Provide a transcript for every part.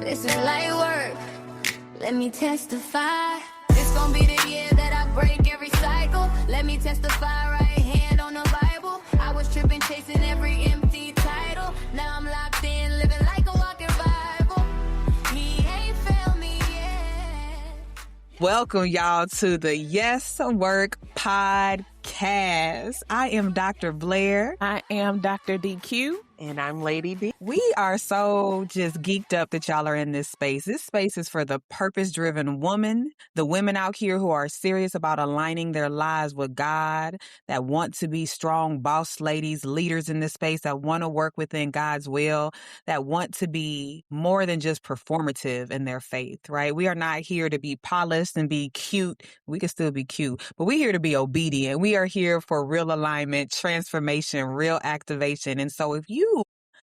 This is light work. Let me testify. This gon' be the year that I break every cycle. Let me testify, right hand on the Bible. I was tripping, chasing every empty title. Now I'm locked in, living like a walking Bible. He ain't failed me yet. Welcome, y'all, to the Yes Work Podcast. I am Dr. Blaire. I am Dr. DQ. And I'm Lady D. We are so just geeked up that y'all are in this space. This space is for the purpose-driven woman, the women out here who are serious about aligning their lives with God, that want to be strong boss ladies, leaders in this space, that want to work within God's will, that want to be more than just performative in their faith, right? We are not here to be polished and be cute. We can still be cute, but we're here to be obedient. We are here for real alignment, transformation, real activation. And so if you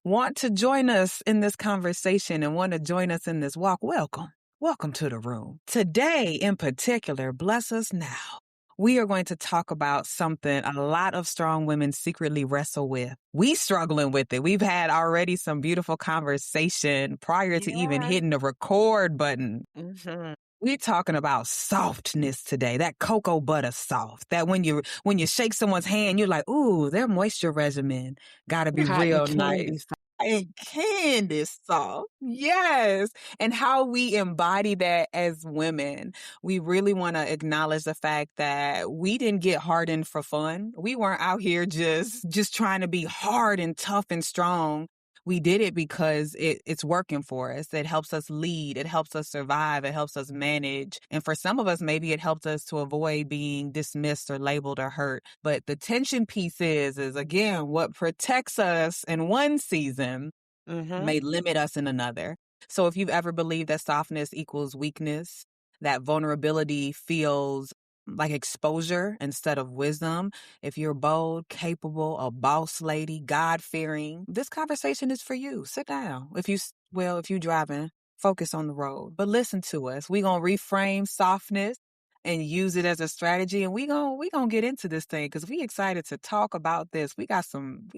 want to join us in this conversation and want to join us in this walk, welcome. Welcome to the room. Today in particular, bless us now. We are going to talk about something a lot of strong women secretly wrestle with. We struggling with it. We've had already some beautiful conversation prior to even hitting the record button. Mm-hmm. We're talking about softness today, that cocoa butter soft, that when you shake someone's hand, you're like, ooh, their moisture regimen got to be real nice. And candy soft. Yes. And how we embody that as women. We really want to acknowledge the fact that we didn't get hardened for fun. We weren't out here just trying to be hard and tough and strong. We did it because it's working for us. It helps us lead. It helps us survive. It helps us manage. And for some of us, maybe it helps us to avoid being dismissed or labeled or hurt. But the tension piece is again, what protects us in one season may limit us in another. So if you've ever believed that softness equals weakness, that vulnerability feels like exposure instead of wisdom, if you're bold, capable, a boss lady, God-fearing, this conversation is for you. Sit down. If you driving, focus on the road. But listen to us. We're going to reframe softness and use it as a strategy. And we gonna get into this thing because we excited to talk about this. We got some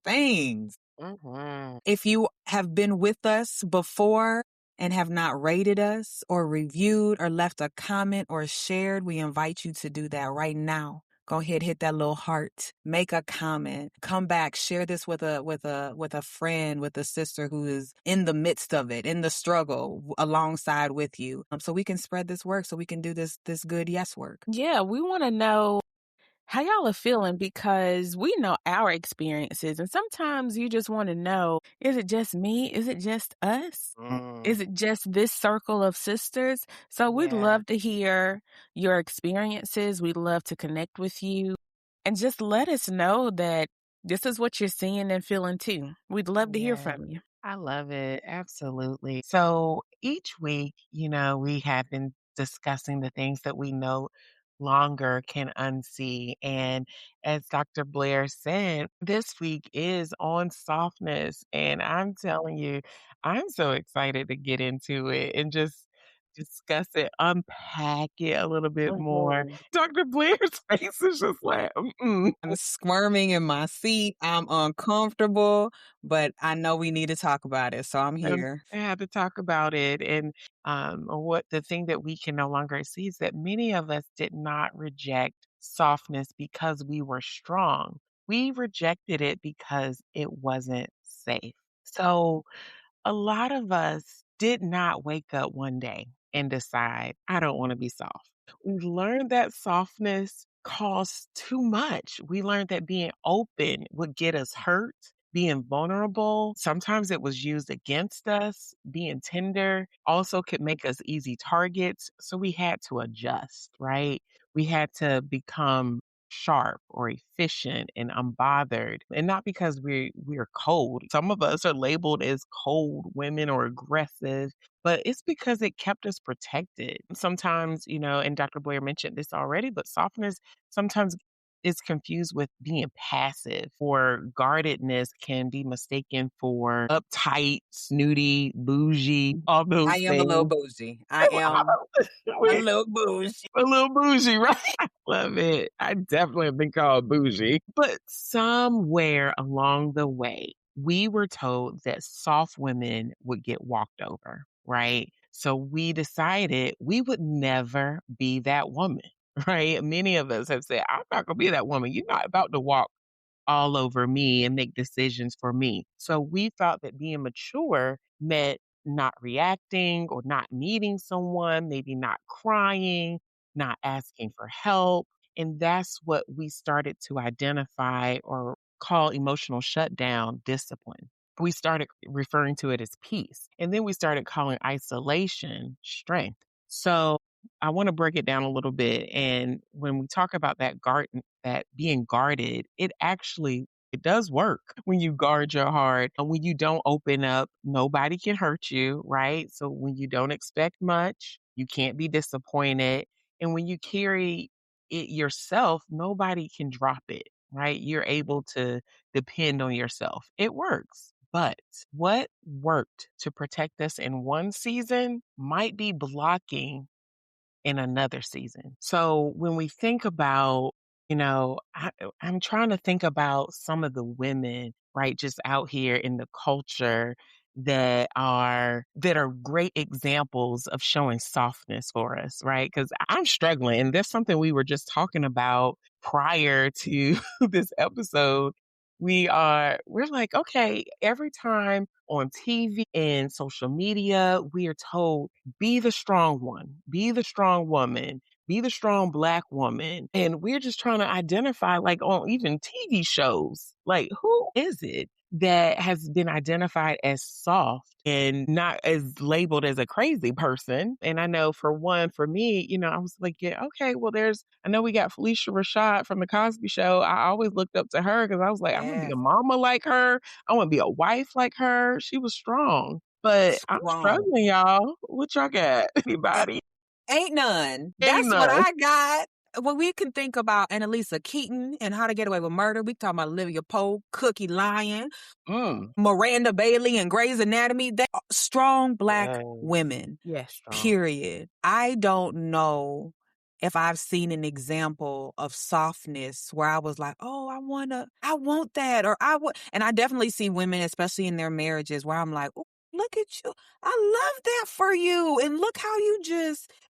things. Mm-hmm. If you have been with us before and have not rated us or reviewed or left a comment or shared, we invite you to do that right now. Go ahead, hit that little heart, make a comment, come back, share this with a friend, with a sister who is in the midst of it, in the struggle alongside with you. So we can spread this work, so we can do this good yes work. Yeah, we want to know how y'all are feeling because we know our experiences. And sometimes you just want to know, is it just me? Is it just us? Is it just this circle of sisters? So we'd love to hear your experiences. We'd love to connect with you and just let us know that this is what you're seeing and feeling too. We'd love to hear from you. I love it. Absolutely. So each week, we have been discussing the things that we no longer can unsee. And as Dr. Blaire said, this week is on softness. And I'm telling you, I'm so excited to get into it and just discuss it, unpack it a little bit more. Dr. Blaire's face is just like, I'm squirming in my seat. I'm uncomfortable, but I know we need to talk about it. So I'm here. I had to talk about it. And what the thing that we can no longer see is that many of us did not reject softness because we were strong. We rejected it because it wasn't safe. So a lot of us did not wake up one day and decide, I don't want to be soft. We learned that softness costs too much. We learned that being open would get us hurt. Being vulnerable, sometimes it was used against us. Being tender also could make us easy targets. So we had to adjust, right? We had to become sharp or efficient and unbothered. And not because we're cold. Some of us are labeled as cold women or aggressive, but it's because it kept us protected. Sometimes, and Dr. Blaire mentioned this already, but softness sometimes is confused with being passive, or guardedness can be mistaken for uptight, snooty, bougie, all those I am things. a little bougie. I am a little bougie. A little bougie, right? Love it. I definitely have been called bougie. But somewhere along the way, we were told that soft women would get walked over. right? So we decided we would never be that woman, right? Many of us have said, I'm not going to be that woman. You're not about to walk all over me and make decisions for me. So we thought that being mature meant not reacting or not needing someone, maybe not crying, not asking for help. And that's what we started to identify or call emotional shutdown discipline. We started referring to it as peace. And then we started calling isolation strength. So I want to break it down a little bit. And when we talk about that being guarded, it does work when you guard your heart and when you don't open up, nobody can hurt you, right? So when you don't expect much, you can't be disappointed. And when you carry it yourself, nobody can drop it, right? You're able to depend on yourself. It works. But what worked to protect us in one season might be blocking in another season. So when we think about, I'm trying to think about some of the women, right, just out here in the culture that are great examples of showing softness for us, right? Because I'm struggling. And there's something we were just talking about prior to this episode. We're like, okay, every time on TV and social media, we are told be the strong one, be the strong woman, be the strong Black woman. And we're just trying to identify, like on even TV shows, like who is it that has been identified as soft and not as labeled as a crazy person? And I know for me, I was like, yeah, okay, well, I know we got Felicia Rashad from The Cosby Show. I always looked up to her because I was like, I want to be Yes. a mama like her. I want to be a wife like her. She was strong. But I'm Strong. struggling, y'all. What y'all got? Anybody? Ain't none. Ain't That's what none. I got. Well, we can think about Annalisa Keaton and How to Get Away with Murder. We talking about Olivia Pope, Cookie Lyon, Miranda Bailey, and Grey's Anatomy. They are strong Black Yes. women. Yes. Strong. Period. I don't know if I've seen an example of softness where I was like, oh, I want that, or and I definitely see women, especially in their marriages, where I'm like, oh, look at you. I love that for you. And look how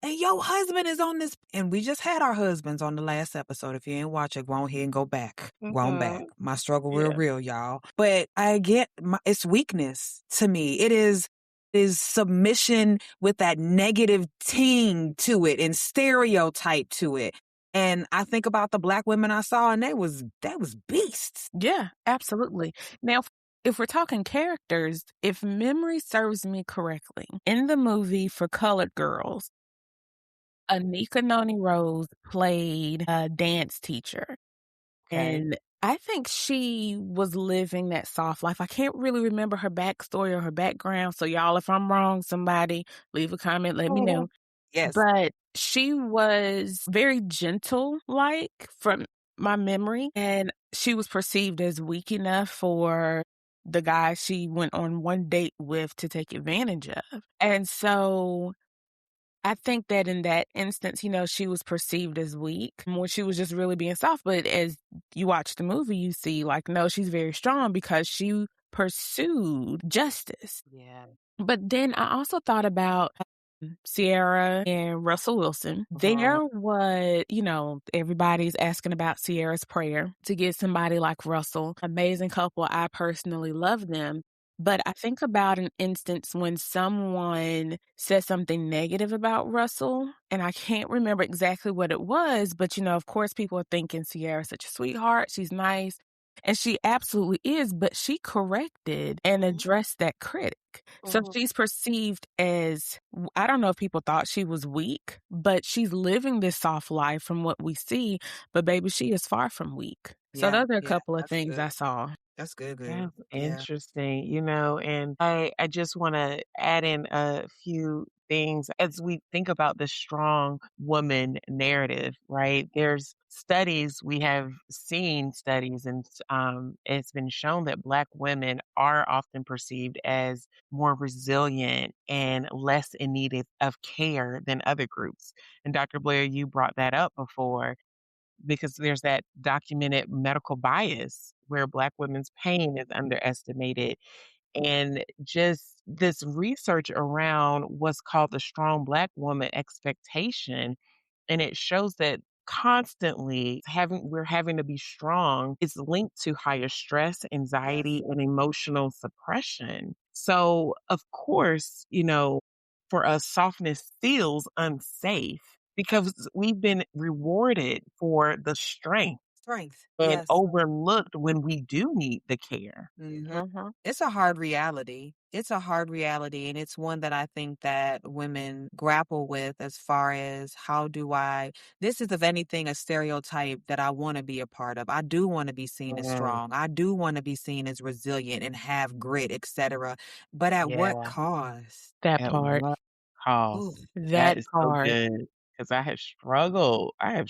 and your husband is on this. And we just had our husbands on the last episode. If you ain't watch it, go on ahead and go back. Go on back. My struggle real, y'all. But I get it's weakness to me. It is submission with that negative ting to it and stereotype to it. And I think about the Black women I saw, and that was beasts. Yeah, absolutely. Now, if we're talking characters, if memory serves me correctly, in the movie For Colored Girls, Anika Noni Rose played a dance teacher. Okay. And I think she was living that soft life. I can't really remember her backstory or her background. So, y'all, if I'm wrong, somebody leave a comment, let me know. Yes. But she was very gentle, like from my memory. And she was perceived as weak enough for the guy she went on one date with to take advantage of. And so I think that in that instance, she was perceived as weak when she was just really being soft. But as you watch the movie, you see, like, no, she's very strong because she pursued justice. Yeah. But then I also thought about Sierra and Russell Wilson. There was, everybody's asking about Sierra's prayer to get somebody like Russell. Amazing couple. I personally love them. But I think about an instance when someone said something negative about Russell, and I can't remember exactly what it was, but, of course, people are thinking Sierra's such a sweetheart. She's nice. And she absolutely is, but she corrected and addressed that critic. So she's perceived as, I don't know if people thought she was weak, but she's living this soft life from what we see. But baby, she is far from weak. So those are a couple of things I saw. That's good. That's Yeah. interesting, and I just want to add in a few things as we think about the strong woman narrative, right? There's studies, we have seen studies, and it's been shown that Black women are often perceived as more resilient and less in need of care than other groups. And Dr. Blair, you brought that up before because there's that documented medical bias where Black women's pain is underestimated. And just this research around what's called the strong Black woman expectation, and it shows that constantly we're having to be strong is linked to higher stress, Yes. anxiety, and emotional suppression. So, of course, for us, softness feels unsafe because we've been rewarded for the strength Strength. and Yes. overlooked when we do need the care. Mhm. Mhm. It's a hard reality. It's a hard reality, and it's one that I think that women grapple with as far as how do I this is, if anything, a stereotype that I wanna be a part of. I do wanna be seen as Mm, strong. I do wanna be seen as resilient and have grit, etcetera, but at what yeah. cost? That At part. what Ooh. cost? That That is so part. good because I have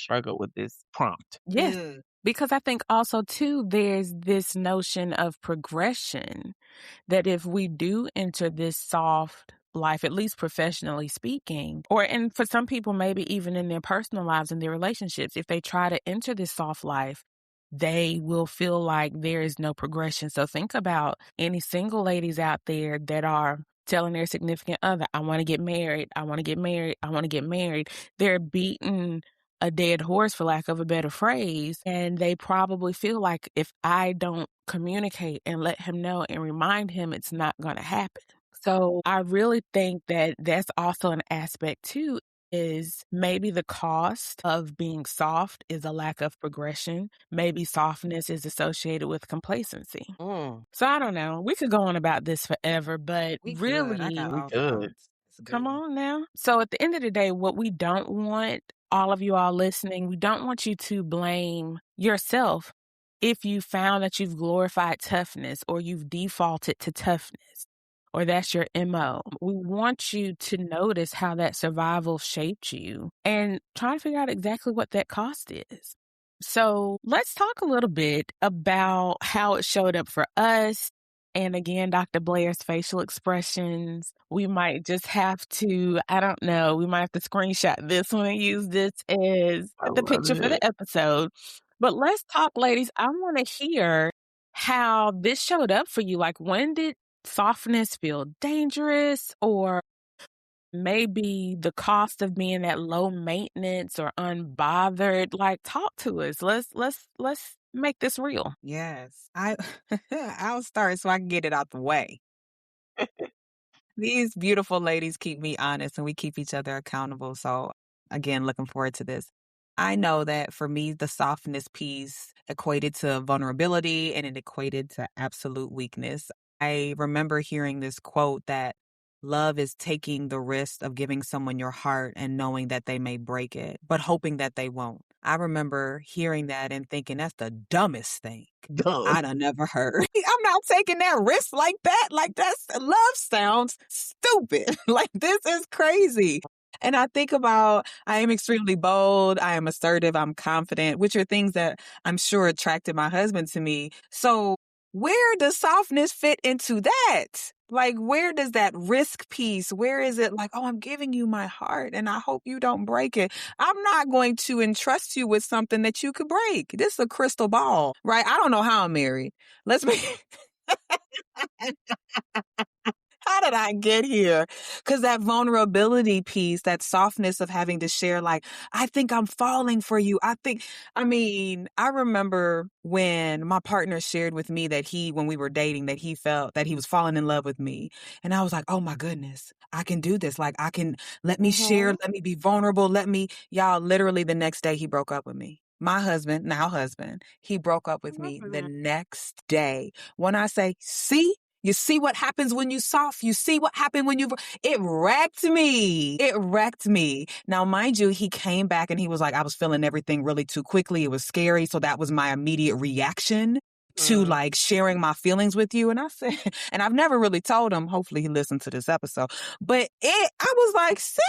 struggled with this prompt. Yes. Mm. Because I think also too, there's this notion of progression that if we do enter this soft life, at least professionally speaking, and for some people, maybe even in their personal lives and their relationships, if they try to enter this soft life, they will feel like there is no progression. So think about any single ladies out there that are telling their significant other, I want to get married, I want to get married, I want to get married. They're beating a dead horse, for lack of a better phrase. And they probably feel like if I don't communicate and let him know and remind him, it's not going to happen. So I really think that that's also an aspect too, is maybe the cost of being soft is a lack of progression. Maybe softness is associated with complacency. Mm. So I don't know. We could go on about this forever, but We could. I got really, We all could. thoughts. It's a good come one. on now. So at the end of the day, what we don't want, all of you all listening, we don't want you to blame yourself if you found that you've glorified toughness or you've defaulted to toughness or that's your MO. We want you to notice how that survival shaped you and try to figure out exactly what that cost is. So let's talk a little bit about how it showed up for us. And again, Dr. Blaire's facial expressions. We might just have to, I don't know, we might have to screenshot this one and use this as I the love picture for it. the episode. But let's talk, ladies. I want to hear how this showed up for you. Like, when did softness feel dangerous, or maybe the cost of being that low maintenance or unbothered? Like, talk to us. Let's make this real. Yes. I'll start so I can get it out the way. These beautiful ladies keep me honest and we keep each other accountable. So, again, looking forward to this. I know that for me, the softness piece equated to vulnerability and it equated to absolute weakness. I remember hearing this quote that love is taking the risk of giving someone your heart and knowing that they may break it, but hoping that they won't. I remember hearing that and thinking that's the dumbest thing Dumb. I'd have never heard. I'm not taking that risk like that. Like, that's love sounds stupid. Like, this is crazy. And I think about, I am extremely bold, I am assertive, I'm confident, which are things that I'm sure attracted my husband to me. So where does softness fit into that? Like, where does that risk piece, where is it like, oh, I'm giving you my heart and I hope you don't break it. I'm not going to entrust you with something that you could break. This is a crystal ball, right? I don't know how I'm married. Let's be how did I get here? Because that vulnerability piece, that softness of having to share, like, I think I'm falling for you. I remember when my partner shared with me that when we were dating, that he felt that he was falling in love with me. And I was like, oh my goodness, I can do this. Like, let me share, Mhm. let me be vulnerable. Y'all, literally the next day he broke up with me. My husband, now husband, he broke up with me the Mhm. next day. When I say, see, you see what happens when you soft. You see what happened when it wrecked me. It wrecked me. Now, mind you, he came back and he was like, I was feeling everything really too quickly. It was scary. So that was my immediate reaction to Mm. like sharing my feelings with you. And I said, and I've never really told him, hopefully he listened to this episode, but I was like, see,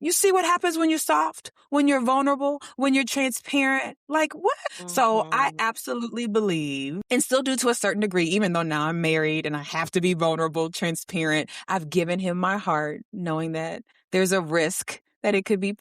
you see what happens when you're soft, when you're vulnerable, when you're transparent? Like, what? So I Mhm. absolutely believe, and still do to a certain degree, even though now I'm married and I have to be vulnerable, transparent, I've given him my heart, knowing that there's a risk that it could be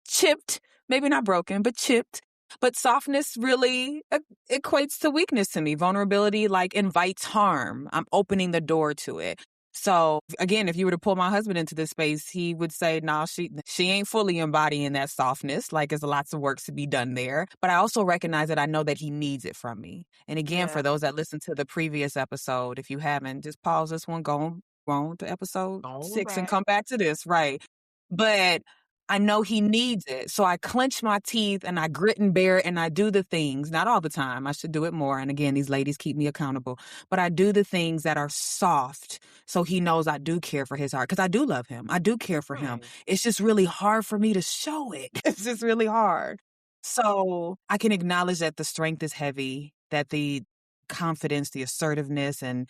chipped, maybe not broken, but chipped. But softness really equates to weakness to me. Vulnerability like invites harm. I'm opening the door to it. So again, if you were to pull my husband into this space, he would say, no, she ain't fully embodying that softness. Like there's lots of work to be done there. But I also recognize that I know that he needs it from me. And again, for those that listened to the previous episode, if you haven't, just pause this one, go on to episode 6 and come back to this. Right. But I know he needs it. So I clench my teeth and I grit and bear it and I do the things, not all the time. I should do it more. And again, these ladies keep me accountable, but I do the things that are soft. So he knows I do care for his heart because I do love him. I do care for him. It's just really hard for me to show it. It's just really hard. So I can acknowledge that the strength is heavy, that the confidence, the assertiveness, and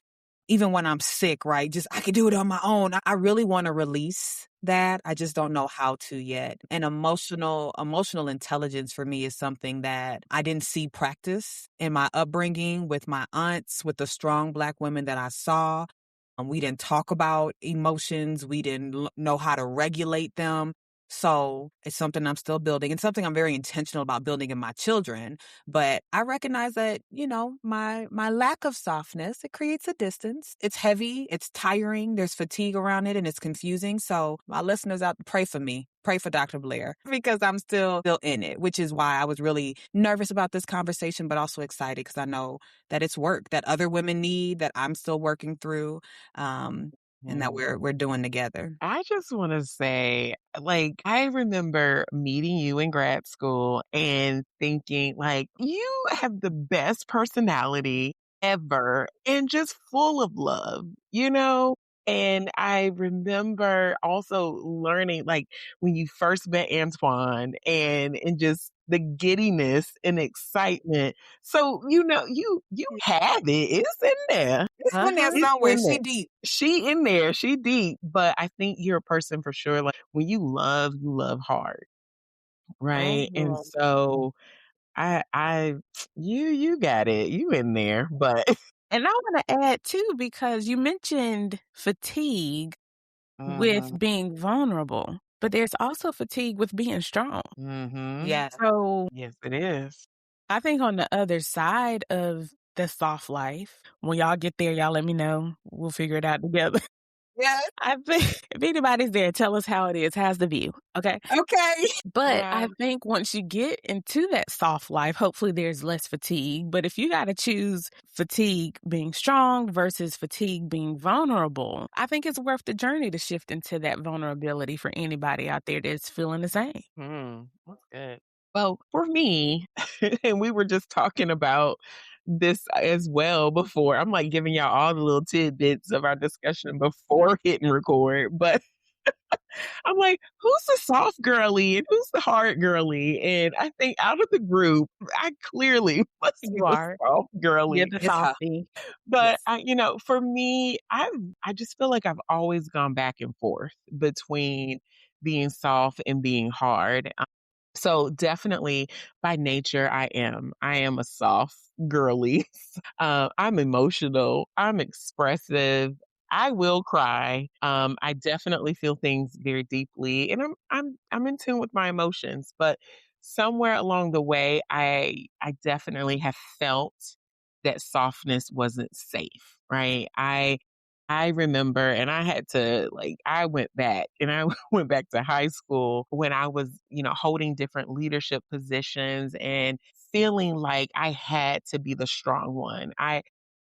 even when I'm sick, right? Just I can do it on my own. I really want to release that. I just don't know how to yet. And emotional intelligence for me is something that I didn't see practice in my upbringing with my aunts, with the strong Black women that I saw. We didn't talk about emotions. We didn't know how to regulate them. So it's something I'm still building and something I'm very intentional about building in my children. But I recognize that, my lack of softness, it creates a distance. It's heavy. It's tiring. There's fatigue around it and it's confusing. So my listeners out, pray for me. Pray for Dr. Blaire because I'm still in it, which is why I was really nervous about this conversation, but also excited because I know that it's work that other women need, that I'm still working through. And that we're doing together. I just want to say, I remember meeting you in grad school and thinking, you have the best personality ever and just full of love, you know? And I remember also learning, when you first met Antoine and just the giddiness and excitement. So, you have it. It's in there. It's in there It's somewhere. in She there. deep. She in there, she deep, but I think you're a person for sure. When you love hard, right? And so you got it. You in there, but And I want to add too, because you mentioned fatigue with being vulnerable, but there's also fatigue with being strong. Yeah. So yes, it is. I think on the other side of the soft life, when y'all get there, y'all let me know. We'll figure it out together. Yeah. I think if anybody's there, tell us how it is. How's the view? Okay. Okay. But Yeah. I think once you get into that soft life, hopefully there's less fatigue. But if you got to choose fatigue being strong versus fatigue being vulnerable, I think it's worth the journey to shift into that vulnerability for anybody out there that's feeling the same. That's good. Well, for me, and we were just talking about this as well before. I'm giving y'all all the little tidbits of our discussion before hitting record, but I'm who's the soft girly and who's the hard girly? And I think out of the group, I clearly must be You the are. soft girly. You're the It's her. softie. But Yes. for me, I just feel like I've always gone back and forth between being soft and being hard. So definitely by nature, I am. I am a soft girly. I'm emotional. I'm expressive. I will cry. I definitely feel things very deeply, and I'm in tune with my emotions. But somewhere along the way, I definitely have felt that softness wasn't safe. Right? I remember, and I had to I went back and I went back to high school when I was, holding different leadership positions and feeling like I had to be the strong one. I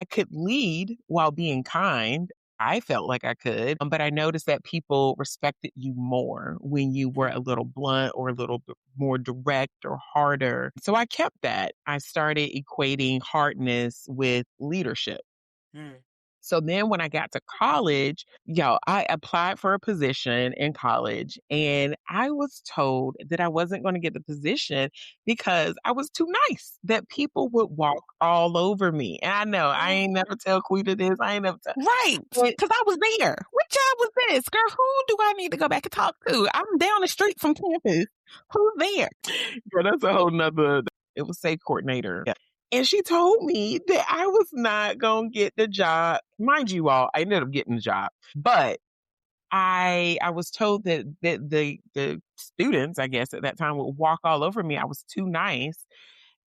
could lead while being kind. I felt like I could, but I noticed that people respected you more when you were a little blunt or a little bit more direct or harder. So I kept that. I started equating hardness with leadership. Mm. So then when I got to college, I applied for a position in college and I was told that I wasn't going to get the position because I was too nice, that people would walk all over me. And I know I ain't never tell Quita this. I ain't never tell. Right. Because I was there. What job was this? Girl, who do I need to go back and talk to? I'm down the street from campus. Who's there? Girl, that's a whole nother. It was safe coordinator. Yeah. And she told me that I was not going to get the job. Mind you all, I ended up getting the job. But I was told that the students, I guess, at that time would walk all over me. I was too nice.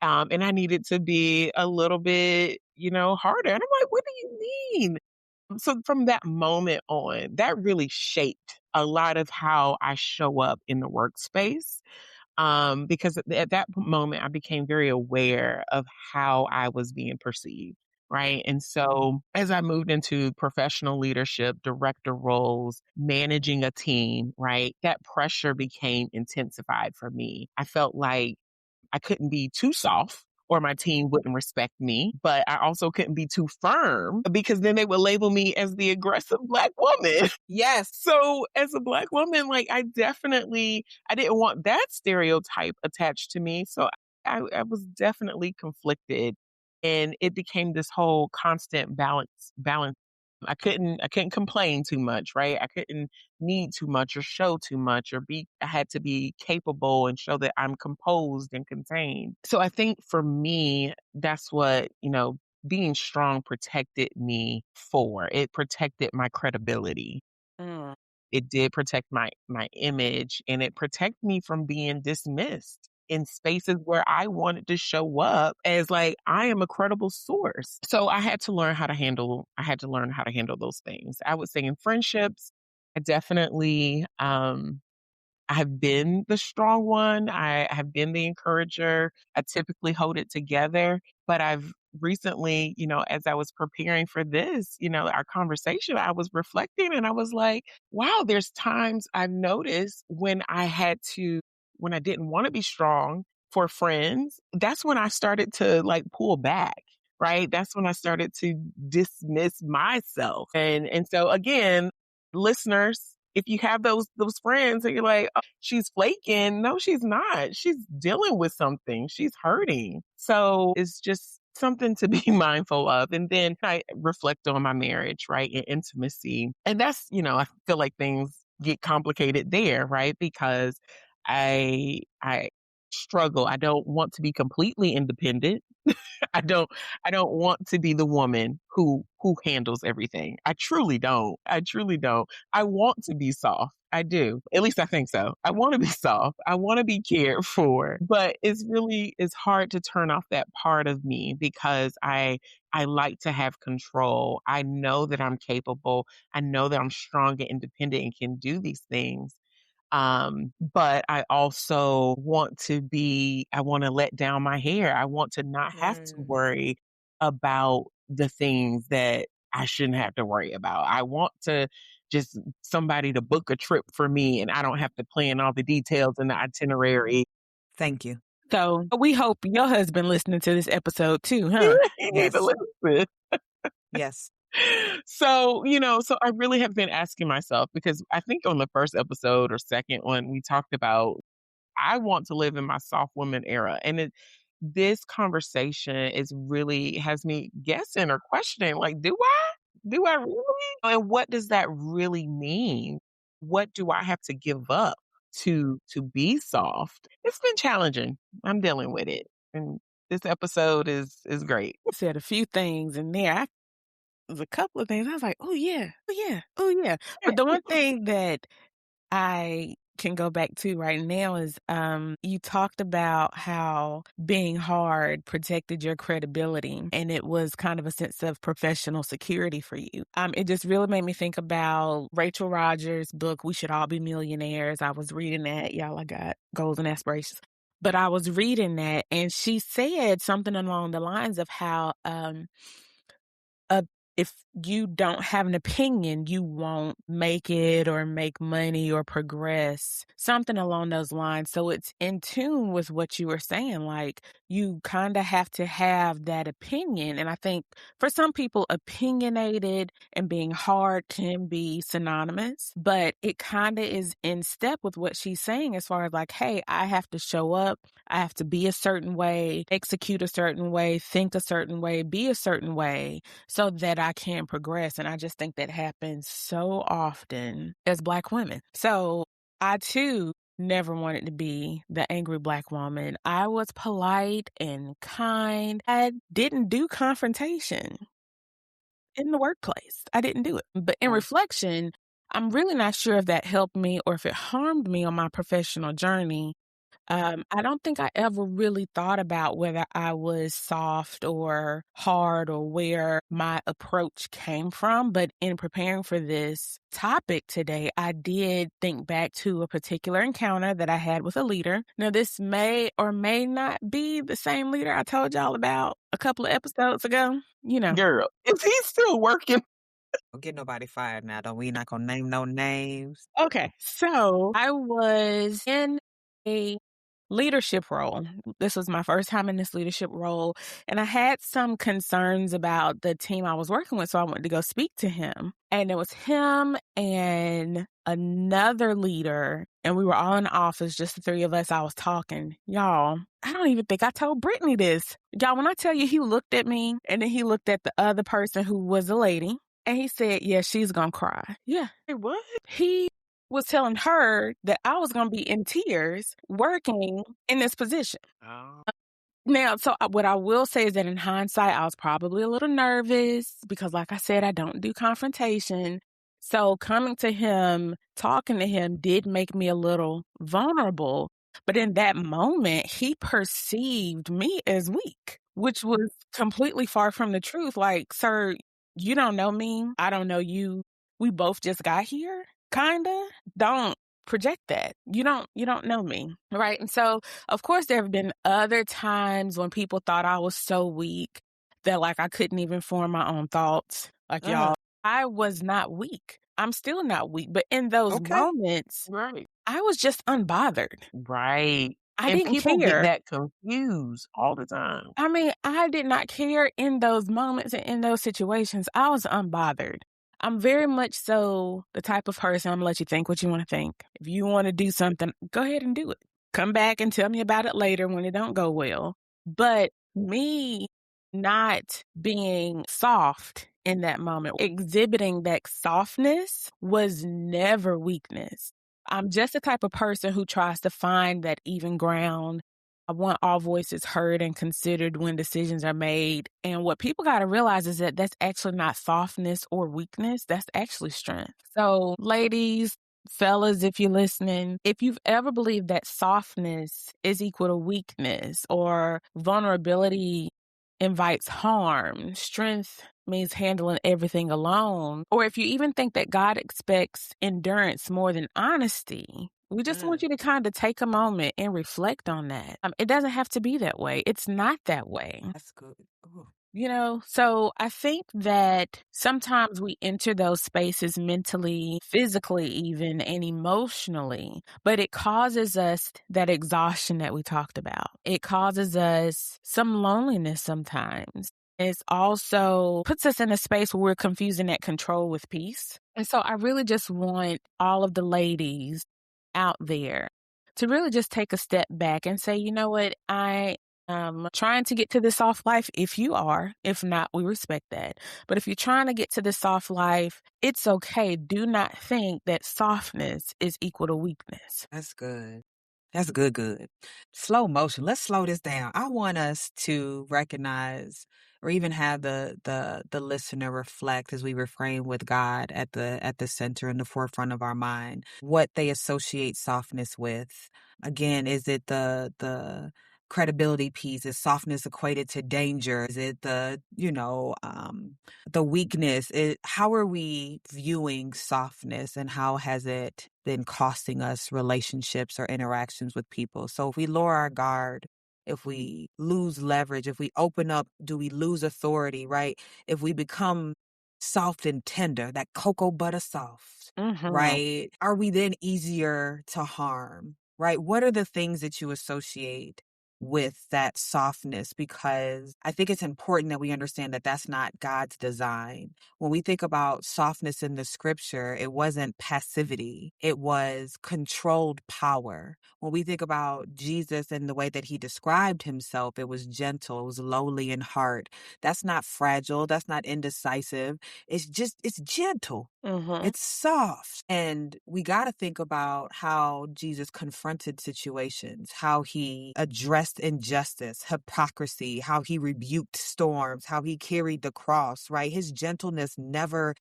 And I needed to be a little bit, harder. And I'm like, what do you mean? So from that moment on, that really shaped a lot of how I show up in the workspace. Because at that moment, I became very aware of how I was being perceived. Right. And so as I moved into professional leadership, director roles, managing a team, right, that pressure became intensified for me. I felt like I couldn't be too soft or my team wouldn't respect me, but I also couldn't be too firm because then they would label me as the aggressive Black woman. Yes. So as a Black woman, like I didn't want that stereotype attached to me. So I was definitely conflicted and it became this whole constant balance. I couldn't complain too much, right? I couldn't need too much or show too much I had to be capable and show that I'm composed and contained. So I think for me, that's what, being strong protected me for. It protected my credibility. Mm. It did protect my image and it protected me from being dismissed in spaces where I wanted to show up as like I am a credible source. So I had to learn how to handle those things. I would say in friendships, I definitely I have been the strong one. I have been the encourager. I typically hold it together. But I've recently, as I was preparing for this, our conversation, I was reflecting and I was like, wow, there's times I've noticed when I didn't want to be strong for friends, that's when I started to like pull back. Right. That's when I started to dismiss myself. And so again, listeners, if you have those friends and you're like, oh, she's flaking, no, she's not. She's dealing with something. She's hurting. So it's just something to be mindful of. And then I reflect on my marriage, right? And intimacy. And that's, I feel like things get complicated there, right? Because I struggle. I don't want to be completely independent. I don't I don't want to be the woman who handles everything. I truly don't. I truly don't. I want to be soft. I do. At least I think so. I want to be soft. I want to be cared for. But it's hard to turn off that part of me because I like to have control. I know that I'm capable. I know that I'm strong and independent and can do these things. But I also I want to let down my hair. I want to not have to worry about the things that I shouldn't have to worry about. I want to just somebody to book a trip for me and I don't have to plan all the details and the itinerary. Thank you. So we hope your husband listening to this episode too, huh? You need to listen. Yes. So, so I really have been asking myself because I think on the first episode or second one, we talked about I want to live in my soft woman era. And this conversation has me guessing or questioning, like, do I? Do I really? And what does that really mean? What do I have to give up to be soft? It's been challenging. I'm dealing with it. And this episode is great. Said a few things in there. There's a couple of things. I was like, oh yeah, oh yeah, oh yeah. But the one thing that I can go back to right now is you talked about how being hard protected your credibility and it was kind of a sense of professional security for you. It just really made me think about Rachel Rogers' book, We Should All Be Millionaires. I was reading that. Y'all, I got goals and aspirations. But I was reading that and she said something along the lines of how if you don't have an opinion, you won't make it or make money or progress, something along those lines. So it's in tune with what you were saying. Like you kind of have to have that opinion. And I think for some people, opinionated and being hard can be synonymous, but it kind of is in step with what she's saying as far as like, hey, I have to show up. I have to be a certain way, execute a certain way, think a certain way, be a certain way so that I can progress. And I just think that happens so often as Black women. So I too never wanted to be the angry Black woman. I was polite and kind. I didn't do confrontation in the workplace. I didn't do it. But in reflection, I'm really not sure if that helped me or if it harmed me on my professional journey. I don't think I ever really thought about whether I was soft or hard or where my approach came from. But in preparing for this topic today, I did think back to a particular encounter that I had with a leader. Now, this may or may not be the same leader I told y'all about a couple of episodes ago. Girl, is he still working? Don't get nobody fired now, though. We not gonna name no names. Okay, so I was in a leadership role. This was my first time in this leadership role, and I had some concerns about the team I was working with, so I went to go speak to him. And it was him and another leader, and we were all in the office, just the three of us. I was talking. Y'all, I don't even think I told Brittany this. Y'all, when I tell you, he looked at me, and then he looked at the other person who was a lady, and he said, yeah, she's gonna cry. Yeah. What? He was telling her that I was going to be in tears working in this position. Oh. Now, so what I will say is that in hindsight, I was probably a little nervous because, like I said, I don't do confrontation. So coming to him, talking to him did make me a little vulnerable. But in that moment, he perceived me as weak, which was completely far from the truth. Like, sir, you don't know me. I don't know you. We both just got here. Kinda. Don't project that. You don't know me. Right. And so, of course, there have been other times when people thought I was so weak that like I couldn't even form my own thoughts. Like, y'all, I was not weak. I'm still not weak. But in those moments, Right. I was just unbothered. Right. I And didn't people care. get that confused all the time. I mean, I did not care in those moments and in those situations. I was unbothered. I'm very much so the type of person, I'm going to let you think what you want to think. If you want to do something, go ahead and do it. Come back and tell me about it later when it don't go well. But me not being soft in that moment, exhibiting that softness was never weakness. I'm just the type of person who tries to find that even ground. I want all voices heard and considered when decisions are made. And what people got to realize is that that's actually not softness or weakness. That's actually strength. So ladies, fellas, if you're listening, if you've ever believed that softness is equal to weakness or vulnerability invites harm, strength means handling everything alone, or if you even think that God expects endurance more than honesty, we just want you to kind of take a moment and reflect on that. It doesn't have to be that way. It's not that way. That's good. Ooh. So I think that sometimes we enter those spaces mentally, physically even, and emotionally, but it causes us that exhaustion that we talked about. It causes us some loneliness sometimes. It also puts us in a space where we're confusing that control with peace. And so I really just want all of the ladies out there to really just take a step back and say, you know what, I am trying to get to this soft life. If you are, if not, we respect that. But if you're trying to get to this soft life, it's okay. Do not think that softness is equal to weakness. That's good. That's good. Slow motion. Let's slow this down. I want us to recognize or even have the listener reflect as we refrain with God at the center and the forefront of our mind, what they associate softness with. Again, is it the credibility piece? Is softness equated to danger? Is it the weakness? How are we viewing softness, and how has it been costing us relationships or interactions with people? So if we lower our guard, if we lose leverage, if we open up, do we lose authority, right? If we become soft and tender, that cocoa butter soft, right? Are we then easier to harm, right? What are the things that you associate with that softness? Because I think it's important that we understand that that's not God's design. When we think about softness in the scripture, it wasn't passivity. It was controlled power. When we think about Jesus and the way that he described himself, it was gentle, it was lowly in heart. That's not fragile. That's not indecisive. It's gentle. It's soft. And we got to think about how Jesus confronted situations, how he addressed injustice, hypocrisy, how he rebuked storms, how he carried the cross, right? His gentleness never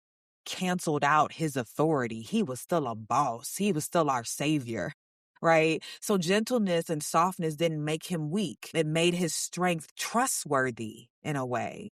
canceled out his authority. He was still a boss. He was still our savior. right? So gentleness and softness didn't make him weak. It made his strength trustworthy in a way.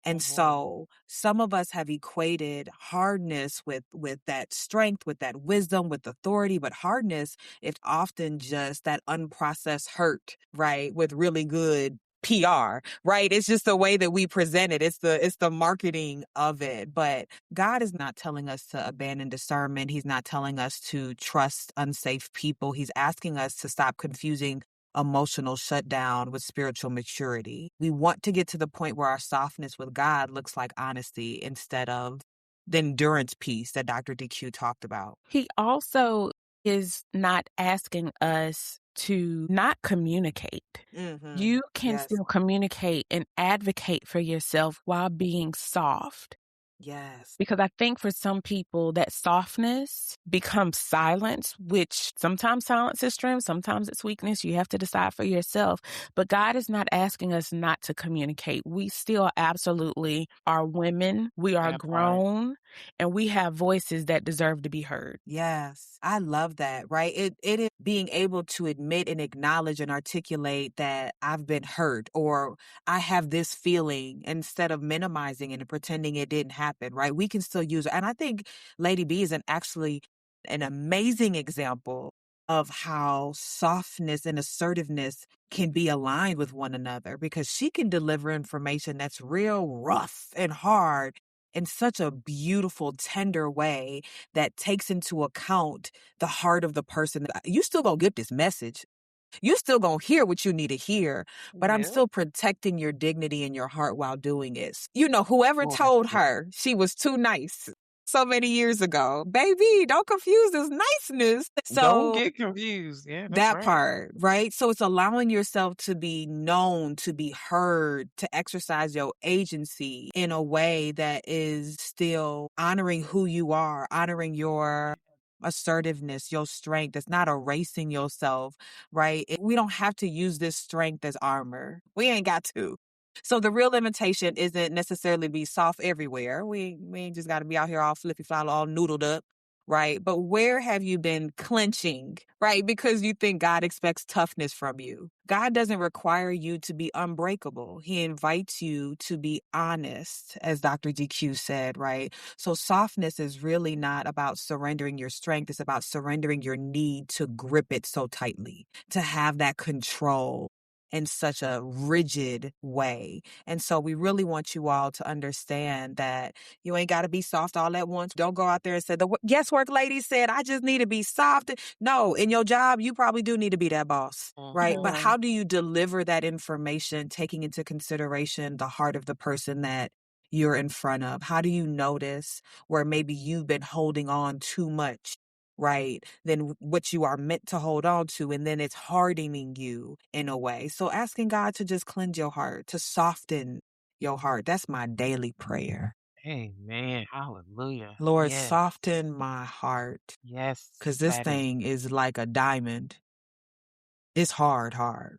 And Mhm. so some of us have equated hardness with that strength, with that wisdom, with authority, but hardness is often just that unprocessed hurt, right? With really good PR, right? It's just the way that we present it. It's the marketing of it. But God is not telling us to abandon discernment. He's not telling us to trust unsafe people. He's asking us to stop confusing emotional shutdown with spiritual maturity. We want to get to the point where our softness with God looks like honesty instead of the endurance piece that Dr. DQ talked about. He also is not asking us to not communicate. Mm-hmm. You can Yes. still communicate and advocate for yourself while being soft. Yes. Because I think for some people that softness becomes silence, which sometimes silence is strength, sometimes it's weakness. You have to decide for yourself. But God is not asking us not to communicate. We still absolutely are women. We are That part. grown and we have voices that deserve to be heard. Yes, I love that, right? It is being able to admit and acknowledge and articulate that I've been hurt or I have this feeling instead of minimizing it and pretending it didn't happen, right? We can still use it. And I think Lady B is actually an amazing example of how softness and assertiveness can be aligned with one another because she can deliver information that's real rough and hard in such a beautiful, tender way that takes into account the heart of the person. You still gonna get this message. You still gonna hear what you need to hear, but I'm Yeah. still protecting your dignity and your heart while doing it. Whoever Oh, that's told good. her she was too nice so many years ago, baby, don't confuse this niceness. Don't So get confused. Yeah, that's that right. part, right? So it's allowing yourself to be known, to be heard, to exercise your agency in a way that is still honoring who you are, honoring your assertiveness, your strength. It's not erasing yourself, right? We don't have to use this strength as armor. We ain't got to. So the real limitation isn't necessarily be soft everywhere. We ain't just got to be out here all flippy floppy, all noodled up, right? But where have you been clenching, right? Because you think God expects toughness from you. God doesn't require you to be unbreakable. He invites you to be honest, as Dr. DQ said, right? So softness is really not about surrendering your strength. It's about surrendering your need to grip it so tightly, to have that control in such a rigid way. And so we really want you all to understand that you ain't got to be soft all at once. Don't go out there and say, the guesswork lady said, I just need to be soft. No, in your job, you probably do need to be that boss, right? But Mhm. how do you deliver that information, taking into consideration the heart of the person that you're in front of? How do you notice where maybe you've been holding on too much? Right, than what you are meant to hold on to, and then it's hardening you in a way. So asking God to just cleanse your heart, to soften your heart. That's my daily prayer. Amen. Hallelujah. Lord, Yes. soften my heart, Yes. because this That is thing is like a diamond. It's hard, hard.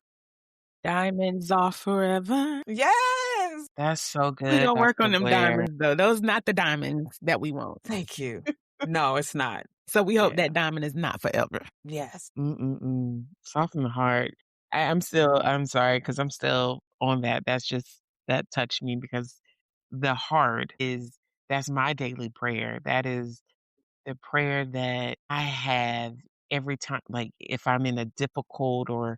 Diamonds are forever. Yes. that's so We good, gonna work on Dr. them Blair. diamonds though. Those not the diamonds that we want. Thank you. No, it's not. So we hope Yeah. that diamond is not forever. Yes. Mm-mm-mm. Soften the heart. I'm sorry, because I'm still on that. That touched me because the heart that's my daily prayer. That is the prayer that I have every time, like if I'm in a difficult or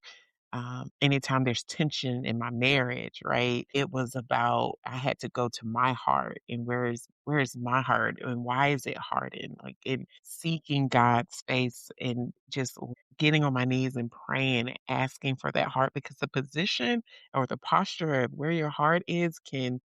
anytime there's tension in my marriage, right? It was about I had to go to my heart and where is my heart and why is it hardened? Like in seeking God's face and just getting on my knees and praying and asking for that heart because the position or the posture of where your heart is can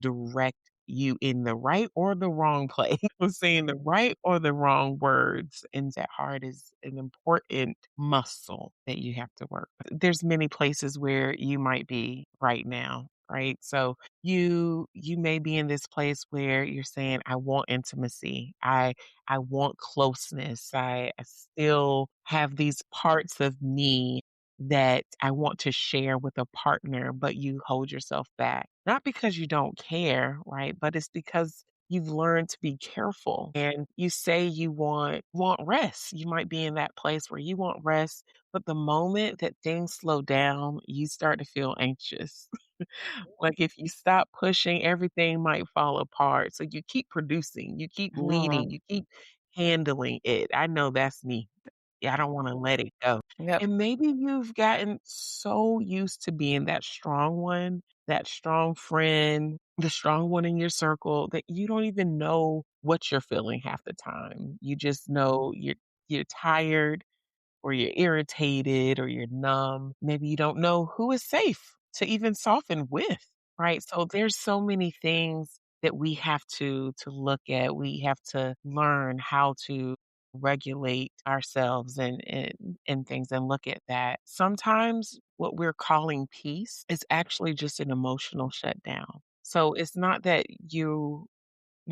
direct you in the right or the wrong place. Was saying the right or the wrong words. And that heart is an important muscle that you have to work. There's many places where you might be right now, right? So you may be in this place where you're saying, I want intimacy. I want closeness. I still have these parts of me that I want to share with a partner, but you hold yourself back. Not because you don't care, right? But it's because you've learned to be careful, and you say you want rest. You might be in that place where you want rest, but the moment that things slow down, you start to feel anxious. Like if you stop pushing, everything might fall apart. So you keep producing, you keep leading, you keep handling it. I know that's me. Yeah, I don't wanna let it go. Yep. And maybe you've gotten so used to being that strong one, that strong friend, the strong one in your circle that you don't even know what you're feeling half the time. You just know you're tired or you're irritated or you're numb. Maybe you don't know who is safe to even soften with, right? So there's so many things that we have to look at. We have to learn how to regulate ourselves and things and look at that. Sometimes what we're calling peace is actually just an emotional shutdown. So it's not that you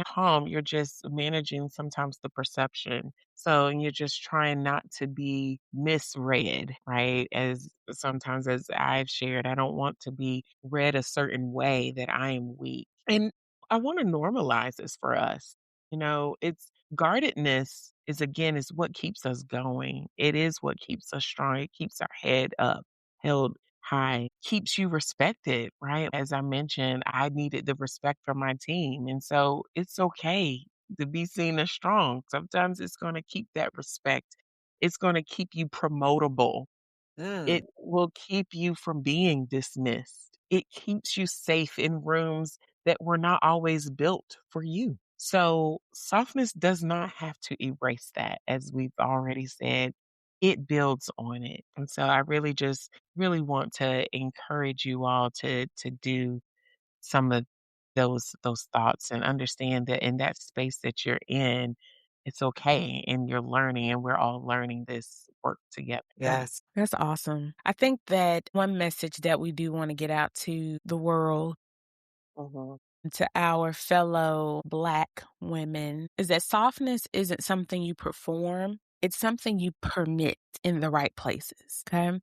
calm, you're just managing sometimes the perception. So and you're just trying not to be misread, right? As sometimes as I've shared, I don't want to be read a certain way that I am weak. And I want to normalize this for us. It's guardedness is again is what keeps us going. It is what keeps us strong. It keeps our head up, held high, keeps you respected, right? As I mentioned, I needed the respect from my team. And so it's okay to be seen as strong. Sometimes it's going to keep that respect. It's going to keep you promotable. It will keep you from being dismissed. It keeps you safe in rooms that were not always built for you. So softness does not have to erase that, as we've already said. It builds on it. And so I really just really want to encourage you all to do some of those thoughts and understand that in that space that you're in, it's okay and you're learning and we're all learning this work together. That's awesome. I think that one message that we do want to get out to the world, Mhm. to our fellow Black women, is that softness isn't something you perform, it's something you permit in the right places. Okay.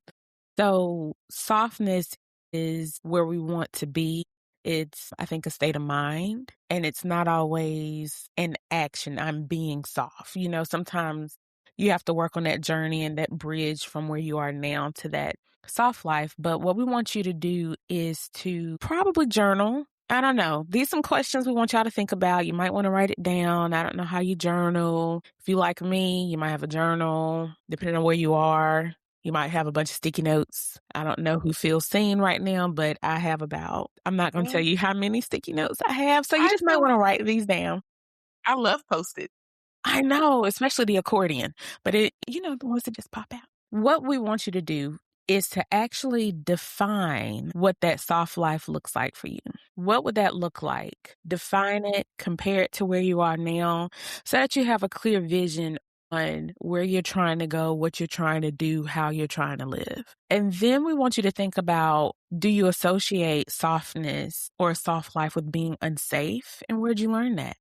So softness is where we want to be. It's, I think, a state of mind, and it's not always an action. I'm being soft. Sometimes you have to work on that journey and that bridge from where you are now to that soft life. But what we want you to do is to probably journal. I don't know. These some questions we want y'all to think about. You might want to write it down. I don't know how you journal. If you like me, you might have a journal, depending on where you are. You might have a bunch of sticky notes. I don't know who feels seen right now, but I have I'm not going to tell you how many sticky notes I have. So you I just might know. want to write these down. I love Post-it. I know, especially the accordion, but the ones that just pop out. What we want you to do is to actually define what that soft life looks like for you. What would that look like? Define it, compare it to where you are now so that you have a clear vision on where you're trying to go, what you're trying to do, how you're trying to live. And then we want you to think about, do you associate softness or a soft life with being unsafe? And where'd you learn that?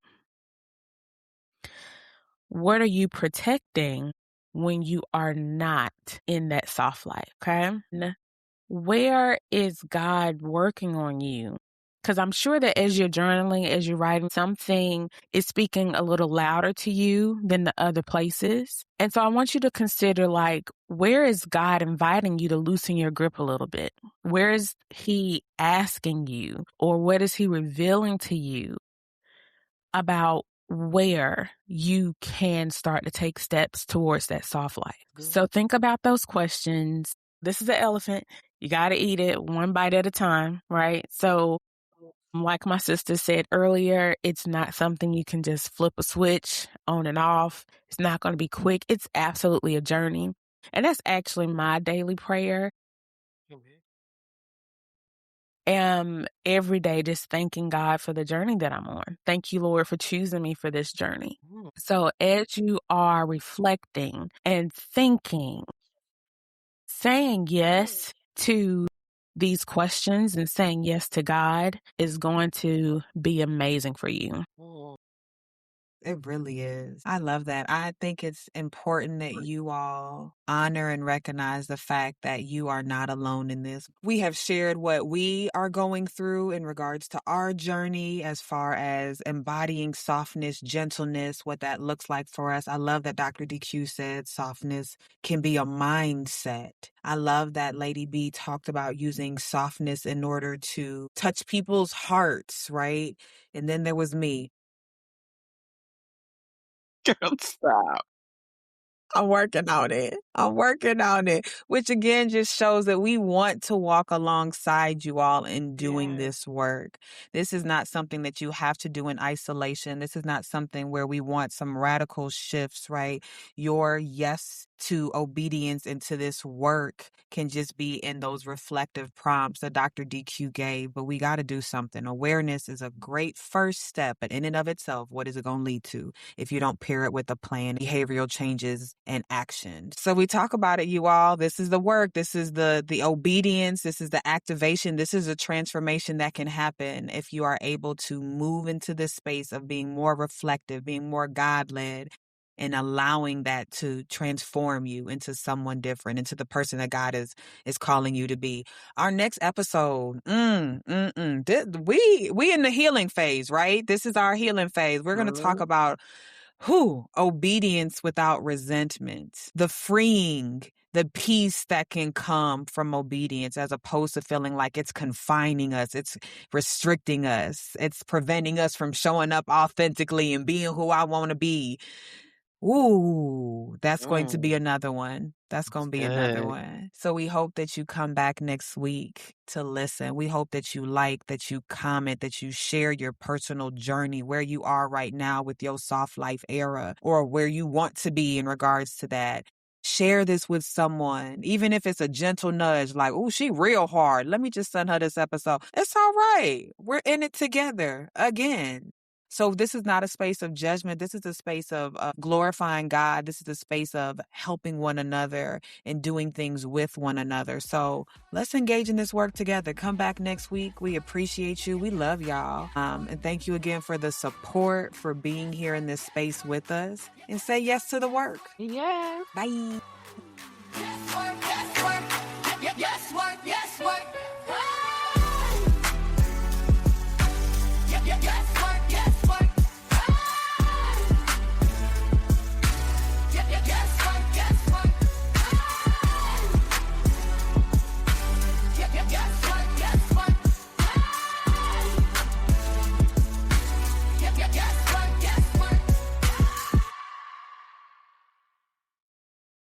What are you protecting when you are not in that soft life? Okay. Where is God working on you? Because I'm sure that as you're journaling, as you're writing, something is speaking a little louder to you than the other places. And so I want you to consider, where is God inviting you to loosen your grip a little bit? Where is He asking you, or what is He revealing to you about where you can start to take steps towards that soft life? So think about those questions. This is an elephant. You got to eat it one bite at a time, right? So like my sister said earlier, it's not something you can just flip a switch on and off. It's not going to be quick. It's absolutely a journey. And that's actually my daily prayer. Every day just thanking God for the journey that I'm on. Thank you, Lord, for choosing me for this journey. So as you are reflecting and thinking, saying yes to these questions and saying yes to God is going to be amazing for you. It really is. I love that. I think it's important that you all honor and recognize the fact that you are not alone in this. We have shared what we are going through in regards to our journey as far as embodying softness, gentleness, what that looks like for us. I love that Dr. DQ said softness can be a mindset. I love that Lady B talked about using softness in order to touch people's hearts, right? And then there was me. Girl, stop. I'm working on it. I'm working on it, which again just shows that we want to walk alongside you all in doing this work. This is not something that you have to do in isolation. This is not something where we want some radical shifts, right? Your yes to obedience into this work can just be in those reflective prompts that Dr. DQ gave, but we got to do something. Awareness is a great first step, but in and of itself, what is it going to lead to if you don't pair it with a plan, behavioral changes, and action? So we talk about it, you all. This is the work. This is the obedience. This is the activation. This is a transformation that can happen if you are able to move into this space of being more reflective, being more God-led, and allowing that to transform you into someone different, into the person that God is calling you to be. Our next episode, we in the healing phase, right? This is our healing phase. We're going to talk about obedience without resentment, the freeing, the peace that can come from obedience, as opposed to feeling like it's confining us, it's restricting us, it's preventing us from showing up authentically and being who I want to be. Ooh, that's going to be another one. That's going to be another one. So we hope that you come back next week to listen. We hope that you like, that you comment, that you share your personal journey, where you are right now with your soft life era, or where you want to be in regards to that. Share this with someone, even if it's a gentle nudge, like, oh, she real hard. Let me just send her this episode. It's all right. We're in it together again. So this is not a space of judgment. This is a space of glorifying God. This is a space of helping one another and doing things with one another. So let's engage in this work together. Come back next week. We appreciate you. We love y'all. And thank you again for the support, for being here in this space with us. And say yes to the work. Yeah. Bye.